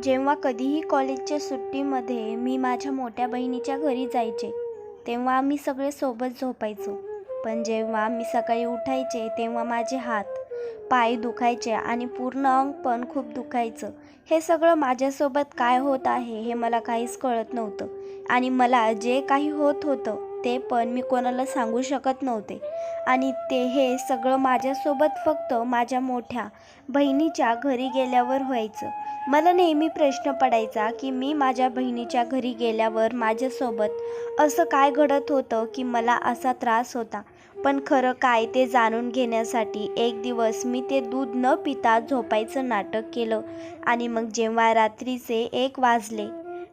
जेव्हा कधीही कॉलेजच्या सुट्टीमध्ये मी माझ्या मोठ्या बहिणीच्या घरी जायचे, तेव्हा आम्ही सगळे सोबत झोपायचो. पण जेव्हा मी सकाळी उठायचे तेव्हा माझे हात, पाय दुखायचे आणि पूर्ण अंग पण खूप दुखायचं. हे सगळं माझ्यासोबत काय होत आहे हे मला काहीच कळत नव्हतं आणि मला जे काही होत होतं ते पण मी कोणाला सांगू शकत नव्हते. आणि हे सगळं माझ्यासोबत फक्त माझ्या मोठ्या बहिणीच्या घरी गेल्यावर व्हायचं. मला नेहमी प्रश्न पडायचा की मी माझ्या बहिणीच्या घरी गेल्यावर माझ्यासोबत असं काय घडत होतं की मला असा त्रास होता. पण खरं काय ते जाणून घेण्यासाठी एक दिवस मी ते दूध न पिता झोपायचं नाटक केलं आणि मग जेव्हा रात्रीचे 1 वाजले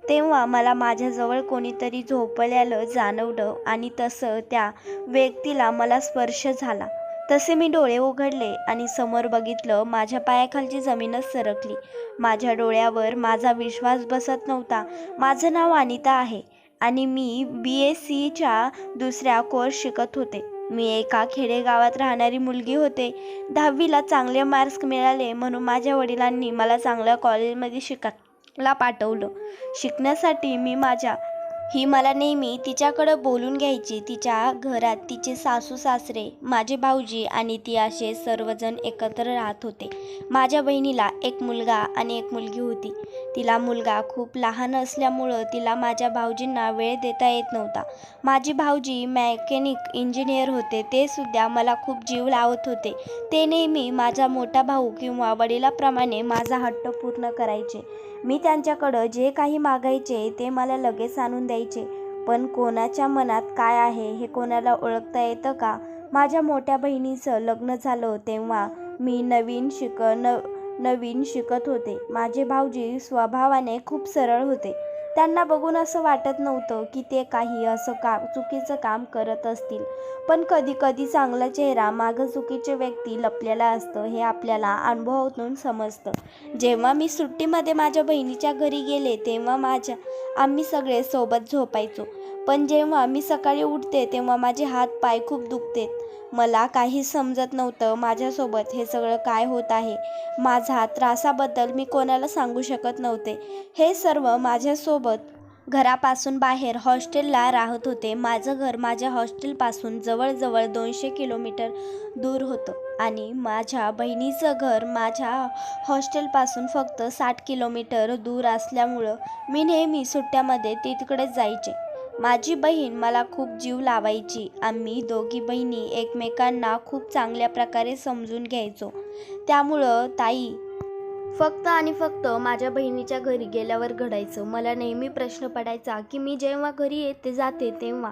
तेव्हा मला माझ्याजवळ कोणीतरी झोपलेलं जाणवलं आणि तसं त्या व्यक्तीला मला स्पर्श झाला. तसे मी डोळे उघडले आणि समोर बघितलं, माझ्या पायाखालची जमीनच सरकली. माझ्या डोळ्यावर माझा विश्वास बसत नव्हता. माझं नाव अनिता आहे आणि मी BSCच्या दुसऱ्या कोर्स शिकत होते. मी एका खेडेगावात राहणारी मुलगी होते. 10वीला चांगले मार्क्स मिळाले म्हणून माझ्या वडिलांनी मला चांगल्या कॉलेजमध्ये शिकायला पाठवलं. शिकण्यासाठी ही मला नेहमी तिच्याकडं बोलून घ्यायची. तिच्या घरात तिचे सासू-सासरे, माझे भाऊजी आणि ती असे सर्वजण एकत्र राहत होते. माझ्या बहिणीला एक मुलगा आणि एक मुलगी होती. तिला मुलगा खूप लहान असल्यामुळं तिला माझ्या भाऊजींना वेळ देता येत नव्हता. माझे भाऊजी मेकॅनिक इंजिनियर होते. ते सुद्धा मला खूप जीव लावत होते. ते नेहमी माझा मोठा भाऊ किंवा वडिलाप्रमाणे माझा हट्ट पूर्ण करायचे. मी त्यांच्याकडं जे काही मागायचे ते मला लगेच आणून द्यायचे. पण कोणाच्या मनात काय आहे हे कोणाला ओळखता येतं का? माझ्या मोठ्या बहिणीचं लग्न झालं तेव्हा मी नवीन शिकत होते. माझे भाऊजी स्वभावाने खूप सरळ होते. त्यांना बघून असं वाटत नव्हतं की ते काही असं चुकीचं काम करत असतील. पण कधी चांगला चेहरा मागं चुकीचे व्यक्ती लपलेला असतं हे आपल्याला अनुभवातून समजतं. जेव्हा मी सुट्टीमध्ये माझ्या बहिणीच्या घरी गेले तेव्हा आम्ही सगळे सोबत झोपायचो. पण जेव्हा मी सकाळी उठते तेव्हा माझे हात पाय खूप दुखतेत. मला काही समजत नव्हतं माझ्यासोबत हे सगळं काय होत आहे. माझ्या त्रासाबद्दल मी कोणाला सांगू शकत नव्हते. हे सर्व माझ्यासोबत घरापासून बाहेर हॉस्टेलला राहत होते. माझं घर माझ्या हॉस्टेलपासून जवळजवळ 200 किलोमीटर दूर होतं आणि माझ्या बहिणीचं घर माझ्या हॉस्टेलपासून फक्त 60 किलोमीटर दूर असल्यामुळं मी नेहमी सुट्ट्यामध्ये तिकडेच जायचे. माझी बहीण मला खूप जीव लावायची. आम्ही दोघी बहिणी एकमेकांना खूप चांगल्या प्रकारे समजून घ्यायचो. त्यामुळं फक्त आणि फक्त माझ्या बहिणीच्या घरी गेल्यावर घडायचं. मला नेहमी प्रश्न पडायचा की मी जेव्हा घरी जाते तेव्हा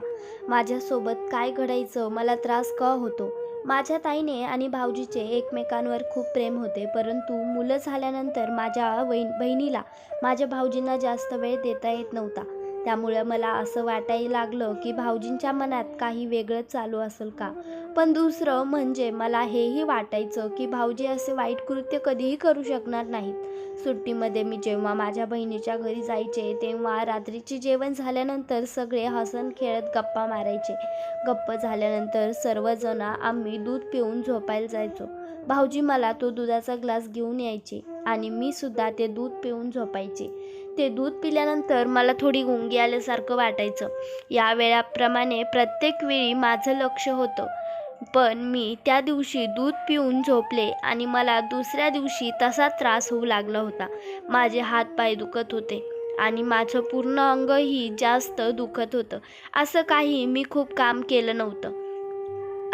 माझ्यासोबत काय घडायचं, मला त्रास का होतो. माझ्या ताईने आणि भाऊजीचे एकमेकांवर खूप प्रेम होते. परंतु मुलं झाल्यानंतर माझ्या बहिणीला माझ्या भाऊजींना जास्त वेळ देता येत नव्हता. त्यामुळे मला असं वाटायला लागलं की भाऊजींच्या मनात काही वेगळंच चालू असेल का. पण दुसरं म्हणजे मला हेही वाटायचं की भाऊजी असे वाईट कृत्य कधीही करू शकणार नाहीत. सुट्टीमध्ये मी जेव्हा माझ्या बहिणीच्या घरी जायचे तेव्हा रात्रीचे जेवण झाल्यानंतर सगळे हसत खेळत गप्पा मारायचे. गप्पा झाल्यानंतर सर्वजण आम्ही दूध पिऊन झोपायला जायचो. भाऊजी मला तो दुधाचा ग्लास घेऊन यायचे आणि मी सुद्धा ते दूध पिऊन झोपायचे. ते दूध पिल्यानंतर मला थोडी गुंगी आल्यासारखं वाटायचं. या वेळाप्रमाणे प्रत्येक वेळी माझं लक्ष होतं. पण मी त्या दिवशी दूध पिऊन झोपले आणि मला दुसऱ्या दिवशी तसाच त्रास होऊ लागला होता. माझे हातपाय दुखत होते आणि माझं पूर्ण अंगही जास्त दुखत होतं. असं काही मी खूप काम केलं नव्हतं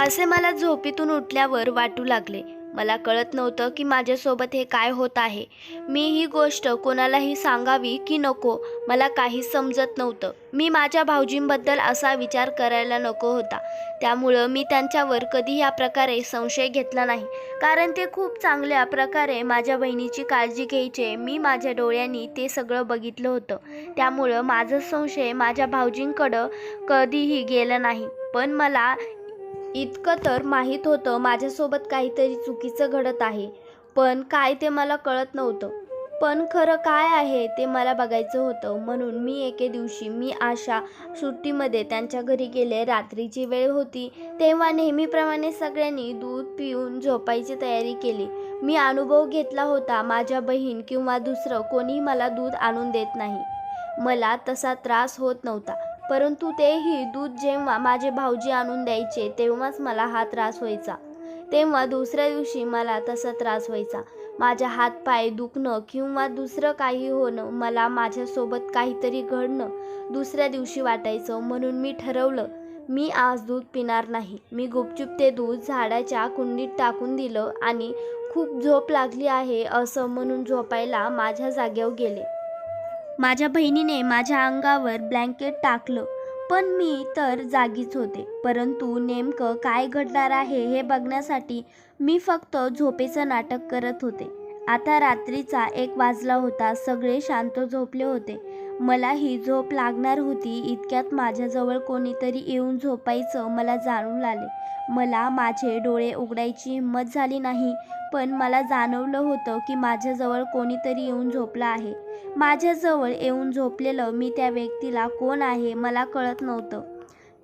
असे मला झोपेतून उठल्यावर वाटू लागले. मला कळत नव्हतं की माझ्यासोबत हे काय होत आहे. मी ही गोष्ट कोणालाही सांगावी की नको मला काहीच समजत नव्हतं. मी माझ्या भाऊजींबद्दल असा विचार करायला नको होता. त्यामुळं मी त्यांच्यावर कधी या प्रकारे संशय घेतला नाही. कारण ते खूप चांगल्या प्रकारे माझ्या बहिणीची काळजी घ्यायचे. मी माझ्या डोळ्यांनी ते सगळं बघितलं होतं. त्यामुळं माझं संशय माझ्या भाऊजींकडं कधीही गेलं नाही. पण मला इतकं तर माहीत होतं माझ्यासोबत काहीतरी चुकीचं घडत आहे. पण काय ते मला कळत नव्हतं. पण खरं काय आहे ते मला बघायचं होतं. म्हणून मी एके दिवशी आशा सुट्टीमध्ये त्यांच्या घरी गेले. रात्रीची वेळ होती. तेव्हा नेहमीप्रमाणे सगळ्यांनी दूध पिऊन झोपायची तयारी केली. मी अनुभव घेतला होता. माझ्या बहीण किंवा दुसरं कोणीही मला दूध आणून देत नाही. मला तसा त्रास होत नव्हता. परंतु तेही दूध जेव्हा माझे भाऊजी आणून द्यायचे तेव्हाच मला हा त्रास व्हायचा. तेव्हा दुसऱ्या दिवशी मला तसा त्रास व्हायचा. माझ्या हातपाय दुखणं किंवा दुसरं काही होणं, मला माझ्यासोबत काहीतरी घडणं दुसऱ्या दिवशी वाटायचं. म्हणून मी ठरवलं, मी आज दूध पिणार नाही. मी गुपचूप ते दूध झाडाच्या कुंडीत टाकून दिलं आणि खूप झोप लागली आहे असं म्हणून झोपायला माझ्या जागेवर गेले. माझ्या बहिणीने माझ्या अंगावर ब्लँकेट टाकलं, पण मी तर जागीच होते. परंतु नेमकं काय घडणार आहे हे बघण्यासाठी मी फक्त झोपेचं नाटक करत होते. आता रात्रीचा 1 वाजला होता. सगळे शांत झोपले होते. मलाही झोप लागणार होती. इतक्यात माझ्याजवळ कोणीतरी येऊन झोपायचं मला जाणवू आले. मला माझे डोळे उघडायची हिंमत झाली नाही, पण मला जाणवलं होतं की माझ्याजवळ कोणीतरी येऊन झोपलं आहे. माझ्याजवळ येऊन झोपलेलं मी त्या व्यक्तीला कोण आहे मला कळत नव्हतं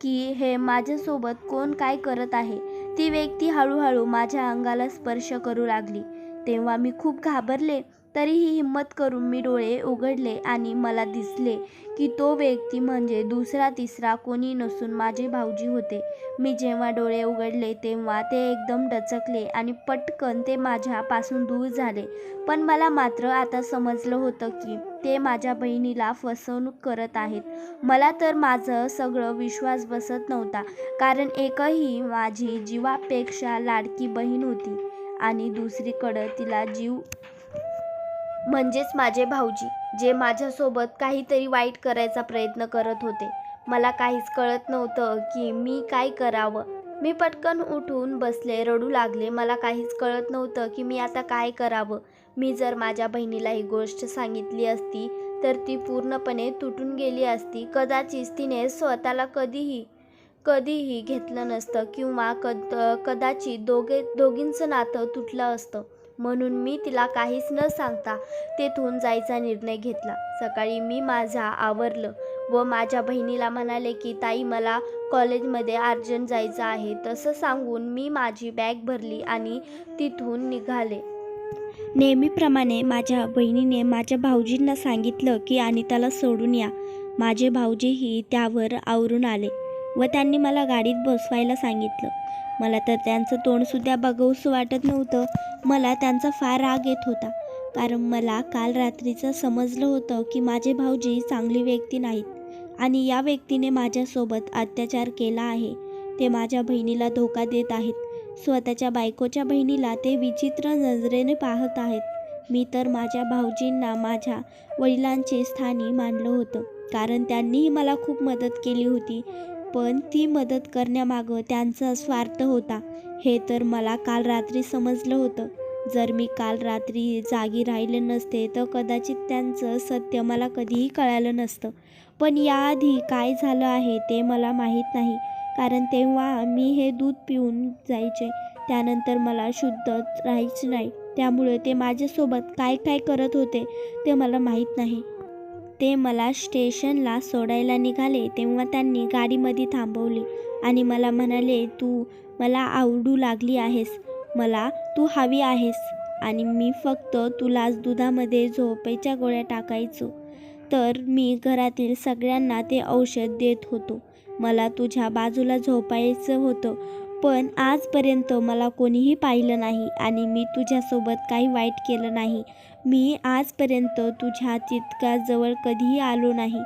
की हे माझ्यासोबत कोण काय करत आहे. ती व्यक्ती हळूहळू माझ्या अंगाला स्पर्श करू लागली. तेव्हा मी खूप घाबरले. तरीही हिंमत करून मी डोळे उघडले आणि मला दिसले की तो व्यक्ती म्हणजे दुसरा तिसरा कोणी नसून माझे भाऊजी होते. मी जेव्हा डोळे उघडले तेव्हा ते एकदम डचकले आणि पटकन ते माझ्यापासून दूर झाले. पण मला मात्र आता समजलं होतं की ते माझ्या बहिणीला फसवणूक करत आहेत. मला तर माझं सगळं विश्वास बसत नव्हता, कारण एकही माझी जीवापेक्षा लाडकी बहीण होती आणि दुसरीकडं तिला जीव म्हणजेच माझे भाऊजी, जे माझ्यासोबत काहीतरी वाईट करायचा प्रयत्न करत होते. मला काहीच कळत नव्हतं की मी काय करावं. मी पटकन उठून बसले, रडू लागले. मला काहीच कळत नव्हतं की मी आता काय करावं. मी जर माझ्या बहिणीला ही गोष्ट सांगितली असती तर ती पूर्णपणे तुटून गेली असती. कदाचित तिने स्वतःला कधीही घेतलं नसतं किंवा कदाचित दोघींचं नातं तुटलं असतं. म्हणून मी तिला काहीच न सांगता तेथून जायचा निर्णय घेतला. सकाळी मी आवरलं व माझ्या बहिणीला म्हणाले की ताई, मला कॉलेजमध्ये अर्जंट जायचं आहे. तसं सांगून मी माझी बॅग भरली आणि तिथून निघाले. नेहमीप्रमाणे माझ्या बहिणीने माझ्या भाऊजींना सांगितलं की अनिताला सोडून या. माझे भाऊजीही त्यावर आवरून आले व त्यांनी मला गाडीत बसवायला सांगितलं. मला तर त्यांचं तोंडसुद्धा बघूसं वाटत नव्हतं. मला त्यांचा फार राग येत होता, कारण मला काल रात्रीचं समजलं होतं की माझे भाऊजी चांगली व्यक्ती नाहीत आणि या व्यक्तीने माझ्यासोबत अत्याचार केला आहे. ते माझ्या बहिणीला धोका देत आहेत. स्वतःच्या बायकोच्या बहिणीला ते विचित्र नजरेने पाहत आहेत. मी तर माझ्या भाऊजींना माझ्या वडिलांचे स्थानी मानलं होतं, कारण त्यांनीही मला खूप मदत केली होती. पण ती मदत करण्यामागं त्यांचा स्वार्थ होता, हे तर मला काल रात्री समजलं होतं. जर मी काल रात्री जागी राहिले नसते तर कदाचित त्यांचं सत्य मला कधीही कळालं नसतं. पण याआधी काय झालं आहे ते मला माहीत नाही, कारण तेव्हा मी हे दूध पिऊन जायचे. त्यानंतर मला शुद्ध राहायचं नाही. त्यामुळे ते माझ्यासोबत काय काय करत होते ते मला माहीत नाही. ते मला स्टेशनला सोडायला निघाले तेव्हा त्यांनी गाडीमध्ये थांबवली आणि मला म्हणाले, तू मला आवडू लागली आहेस, मला तू हवी आहेस आणि मी फक्त तुलाच दुधामध्ये झोपेच्या गोळ्या टाकायचो. तर मी घरातील सगळ्यांना ते औषध देत होतो. मला तुझ्या बाजूला झोपायचं होतं, पण आजपर्यंत मला कोणीही पाहिलं नाही आणि मी तुझ्यासोबत काही वाईट केलं नाही. मी आजपर्यंत तुझ्या तितक्या जवळ कधीही आलो नाही.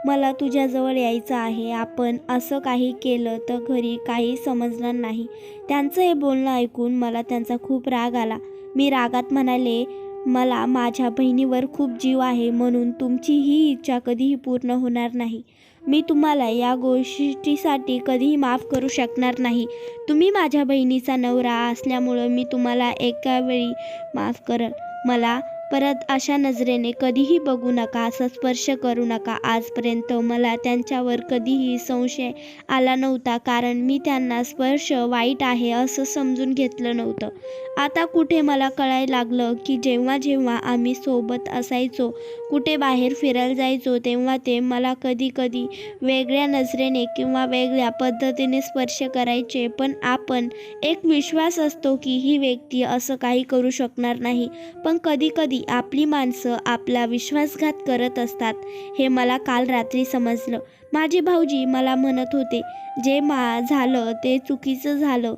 मला तुझ्याजवळ यायचं आहे. आपण असं काही केलं तर घरी काही समजणार नाही. त्यांचं हे बोलणं ऐकून मला त्यांचा खूप राग आला. मी रागात म्हणाले, मला माझ्या बहिणीवर खूप जीव आहे, म्हणून तुमची ही इच्छा कधीही पूर्ण होणार नाही. मी तुम्हाला या गोष्टीसाठी कधीही माफ करू शकणार नाही. तुम्ही माझ्या बहिणीचा नवरा असल्यामुळं मी तुम्हाला एका वेळी माफ करेन. मला परत अशा नजरेने कधीही बघू नका, असा स्पर्श करू नका. आजपर्यंत मला त्यांच्यावर कधीही संशय आला नव्हता, कारण मी त्यांना स्पर्श वाईट आहे असं समजून घेतलं नव्हतं. आता कुठे मला कळायला लागलं की जेव्हा जेव्हा आम्ही सोबत असायचो, कुठे बाहेर फिरायला जायचो, तेव्हा ते मला कधी कधी वेगळ्या नजरेने किंवा वेगळ्या पद्धतीने स्पर्श करायचे. पण आपण एक विश्वास असतो की ही व्यक्ती असं काही करू शकणार नाही, पण कधी कधी आपली माणसं आपला विश्वासघात करत असतात, हे मला काल रात्री समजलं. माझे भाऊजी मला म्हणत होते, जे झालं ते चुकीचं झालं.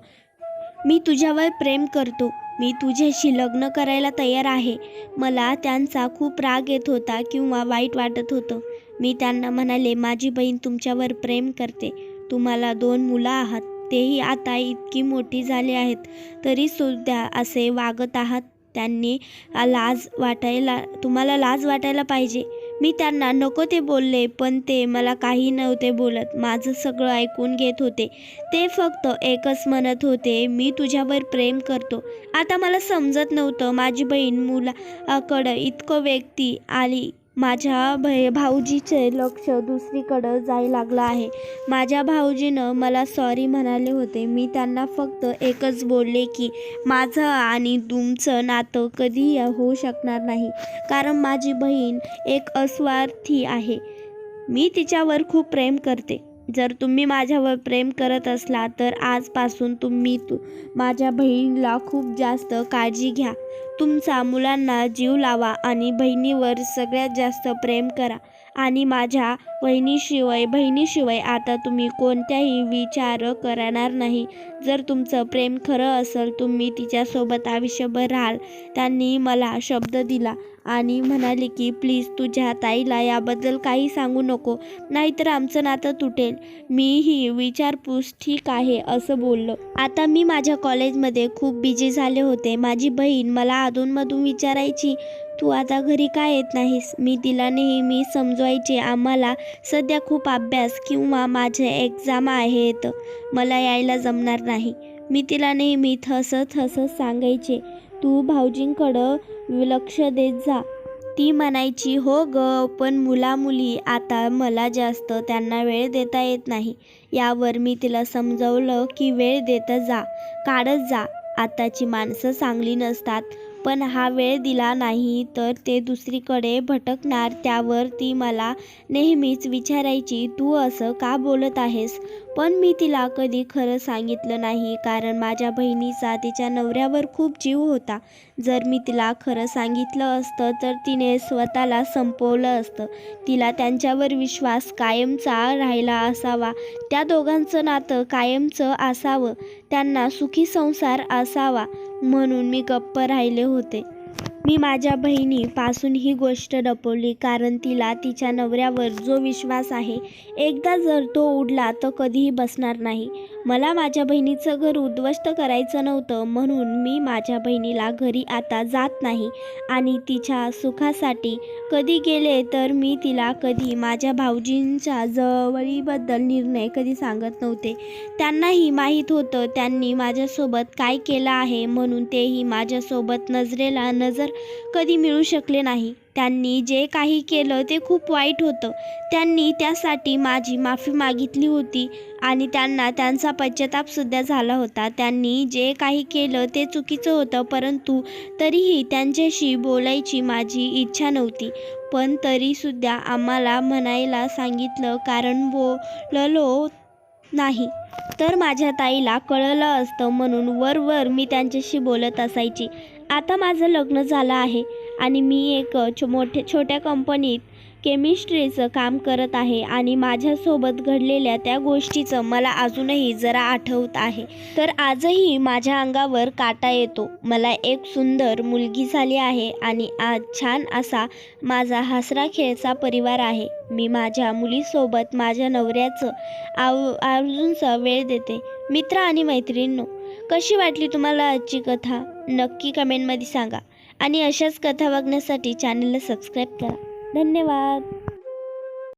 मी तुझ्यावर प्रेम करतो, मी तुझ्याशी लग्न करायला तयार आहे. मला त्यांचा खूप राग येत होता किंवा वाईट वाटत होतं. मी त्यांना म्हणाले, माझी बहीण तुमच्यावर प्रेम करते. तुम्हाला 2 मुलं आहात, तेही आता इतकी मोठी झाली आहेत, तरीसुद्धा असे वागत आहात. तुम्हाला लाज वाटायला पाहिजे. मी त्यांना नको ते बोलले, पण ते मला काही नव्हते बोलत, माझं सगळं ऐकून घेत होते. ते फक्त एकच म्हणत होते, मी तुझ्यावर प्रेम करतो. आता मला समजत नव्हतं, माझी बहीण मुलाकडं इतकं व्यक्ती आली. माझ्या भाऊजीचे लक्ष दुसरीकडं जायला लागलं आहे. माझ्या भाऊजीनं मला सॉरी म्हणाले होते. मी त्यांना फक्त एकच बोलले की माझं आणि तुमचं नातं कधीही होऊ शकणार नाही, कारण माझी बहीण एक अस्वार्थी आहे. मी तिच्यावर खूप प्रेम करते. जर तुम्ही माझ्यावर प्रेम करत असला तर आजपासून तुम्ही माझ्या बहिणीला खूप जास्त काळजी घ्या. तुमच्या मुलांना जीव लावा आणि बहिणीवर सगळ्यात जास्त प्रेम करा. आणि माझ्या बहिणीशिवाय आता तुम्ही कोणत्याही विचार करणार नाही. जर तुमचं प्रेम खरं असेल, तुम्ही तिच्यासोबत आयुष्यभर राहाल. त्यांनी मला शब्द दिला आणि म्हणाले की प्लीज तुझ्या ताईला याबद्दल काही सांगू नको, नाहीतर आमचं नातं तुटेल. मीही विचारपूस ठीक आहे असं बोललो. आता मी माझ्या कॉलेजमध्ये खूप बिझी झाले होते. माझी बहीण मला अधूनमधून विचारायची, तू आता घरी का येत नाहीस? मी तिला नेहमी समजवायचे, आम्हाला सध्या खूप अभ्यास किंवा माझे एक्झाम आहेत, मला यायला जमणार नाही. मी तिला नेहमी हसत सांगायचे, तू भाऊजींकडं लक्ष देत जा. ती म्हणायची, हो ग, पण मुली आता मला जास्त त्यांना वेळ देता येत नाही. यावर मी तिला समजावलं की वेळ काढत जा. आताची माणसं चांगली नसतात, पण हा वेळ दिला नाही तर ते दुसरीकडे भटकणार. त्यावर ती मला नेहमीच विचारायची, तू असं का बोलत आहेस? पण मी तिला कधी खरं सांगितलं नाही, कारण माझ्या बहिणीचा तिच्या नवऱ्यावर खूप जीव होता. जर मी तिला खरं सांगितलं असतं तर तिने स्वतःला संपवलं असतं. तिला त्यांच्यावर विश्वास कायमचा राहिला असावा, त्या दोघांचं नातं कायमचं असावं, त्यांना सुखी संसार असावा, म्हणून मी गप्प राहिले होते. मी माझ्या बहिणीपासून ही गोष्ट लपवली, कारण तिला तिच्या नवऱ्यावर जो विश्वास आहे, एकदा जर तो उडला तर कधीही बसणार नाही. मला माझ्या बहिणीचं घर उद्ध्वस्त करायचं नव्हतं, म्हणून मी माझ्या बहिणीला घरी आता जात नाही आणि तिच्या सुखासाठी कधी गेले तर मी तिला कधी माझ्या भाऊजींच्या जवळीबद्दल निर्णय कधी सांगत नव्हते. त्यांनाही माहीत होतं त्यांनी माझ्यासोबत काय केलं आहे, म्हणून तेही माझ्यासोबत नजरेला नजर कधी मिळू शकले नाही. त्यांनी जे काही केलं ते खूप वाईट होतं. त्यांनी त्यासाठी माझी माफी मागितली होती आणि त्यांना त्यांचा पश्चातापसुद्धा झाला होता. त्यांनी जे काही केलं ते चुकीचं होतं, परंतु तरीही त्यांच्याशी बोलायची माझी इच्छा नव्हती. पण तरीसुद्धा आम्हाला म्हणायला सांगितलं, कारण बोललो नाही तर माझ्या ताईला कळलं असतं, म्हणून वर मी त्यांच्याशी बोलत असायची. आता माझं लग्न झालं आहे आणि मी एक छोट्या कंपनीत केमिस्ट्रीचं काम करत आहे आणि माझ्यासोबत घडलेल्या त्या गोष्टीचं मला अजूनही जरा आठवत आहे, तर आजही माझ्या अंगावर काटा येतो. मला एक सुंदर मुलगी झाली आहे आणि आज छान असा माझा हसरा खेळचा परिवार आहे. मी माझ्या मुलीसोबत माझ्या नवऱ्याचं आवर्जून वेळ देते. मित्र आणि मैत्रिणींनो, कशी वाटली तुम्हाला आजची कथा? नक्की कमेंटमध्ये सांगा आणि अशाच कथा बघण्यासाठी चॅनलला सबस्क्राईब करा. धन्यवाद.